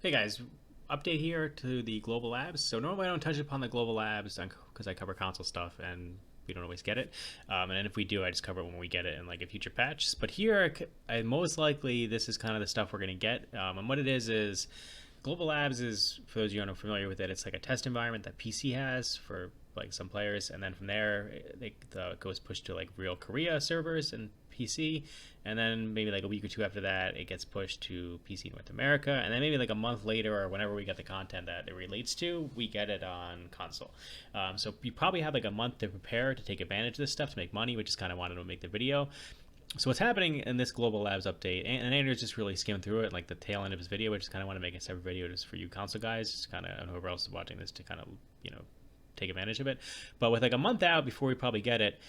Hey guys, update here to the global labs. So normally I don't touch upon the global labs because I cover console stuff and we don't always get it. And then if we do, I just cover it when we get it in like a future patch. But here, most likely this is kind of the stuff we're going to get. And what it is global labs is, for those of you who aren't familiar with it, it's like a test environment that PC has for like some players, and then from there it goes pushed to like real Korea servers and PC, and then maybe like a week or two after that it gets pushed to PC North America, and then maybe like a month later or whenever we get the content that it relates to, we get it on console. So you probably have like a month to prepare to take advantage of this stuff to make money, which is kind of wanted to make the video. So what's happening in this global labs update, and Andrew's just really skimmed through it like the tail end of his video, which is kind of want to make a separate video just for you console guys, just kind of, and whoever else is watching this, to kind of take advantage of it. But with like a month out before we probably get it,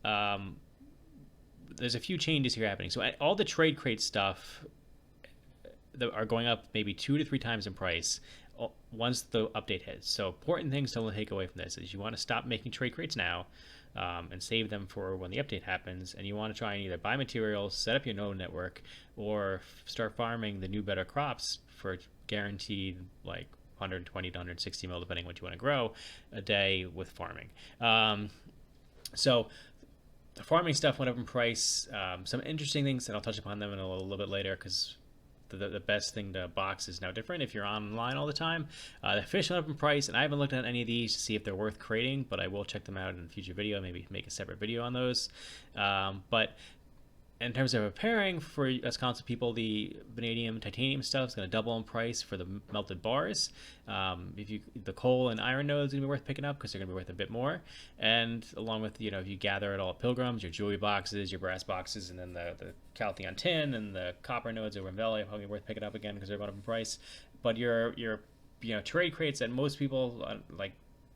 there's a few changes here happening. So all the trade crate stuff that are going up maybe 2 to 3 times in price once the update hits. So important things to take away from this is you want to stop making trade crates now, and save them for when the update happens, and you want to try and either buy materials, set up your node network, or start farming the new better crops for guaranteed like 120 to 160 mil, depending on what you want to grow a day with farming. So the farming stuff went up in price. Some interesting things, and I'll touch upon them in a little bit later, because the best thing to box is now different if you're online all the time. The fish went up in price, and I haven't looked at any of these to see if they're worth creating, but I will check them out in a future video, maybe make a separate video on those. But in terms of preparing for us console people, the vanadium, titanium stuff is going to double in price for the melted bars. The coal and iron nodes are going to be worth picking up because they're going to be worth a bit more. And along with, if you gather it all at Pilgrims, your jewelry boxes, your brass boxes, and then the Caltheon tin and the copper nodes over in Valley are probably worth picking up again because they're going up in price. But your trade crates that most people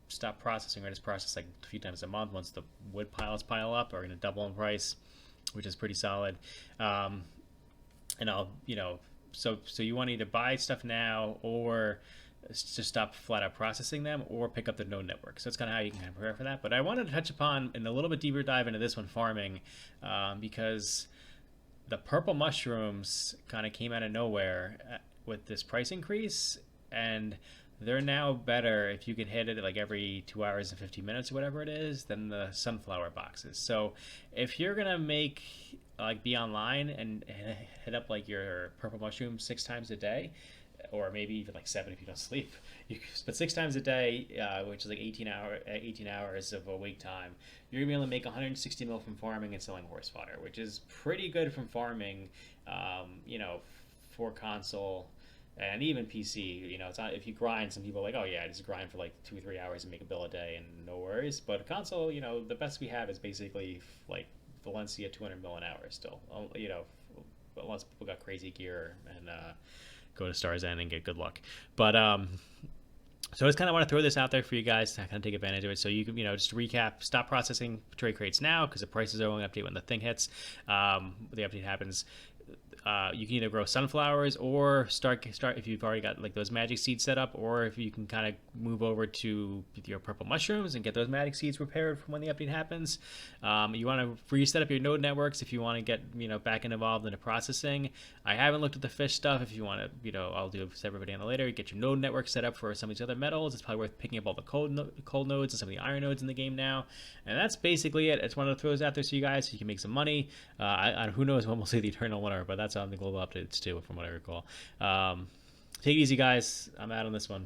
stop processing, or just process like a few times a month once the wood piles pile up, are going to double in price, which is pretty solid. And so you want to either buy stuff now or just stop flat out processing them, or pick up the node network. So that's kind of how you can kind of prepare for that. But I wanted to touch upon in a little bit deeper dive into this one, farming, because the purple mushrooms kind of came out of nowhere with this price increase, and they're now better if you can hit it like every 2 hours and 15 minutes or whatever it is than the sunflower boxes. So if you're gonna be online and hit up like your purple mushroom 6 times a day, or maybe even like 7 if you don't sleep, but 6 times a day, which is like 18 hours of awake time, you're gonna be able to make 160 mil from farming and selling horse fodder, which is pretty good from farming, for console. And even PC, it's not, if you grind, some people are like, oh yeah, I just grind for like 2 or 3 hours and make a bill a day and no worries. But a console, the best we have is basically like Valencia 200 mil an hour still. Unless people got crazy gear and go to Star's End and get good luck. But so I just kind of want to throw this out there for you guys to kind of take advantage of it. So you can, just to recap, stop processing trade crates now because the prices are only update when the thing hits. The update happens. You can either grow sunflowers or start if you've already got like those magic seeds set up, or if you can kind of move over to your purple mushrooms and get those magic seeds prepared for when the update happens. You want to reset up your node networks if you want to get back involved into processing. I haven't looked at the fish stuff. If you want to, I'll do a separate video on it later. Get your node network set up for some of these other metals. It's probably worth picking up all the coal nodes and some of the iron nodes in the game now. And that's basically it. I just wanted to throw those out there so you guys, so you can make some money. Who knows when we'll see the Eternal winner, but that's on the global updates too, from what I recall. Take it easy, guys. I'm out on this one.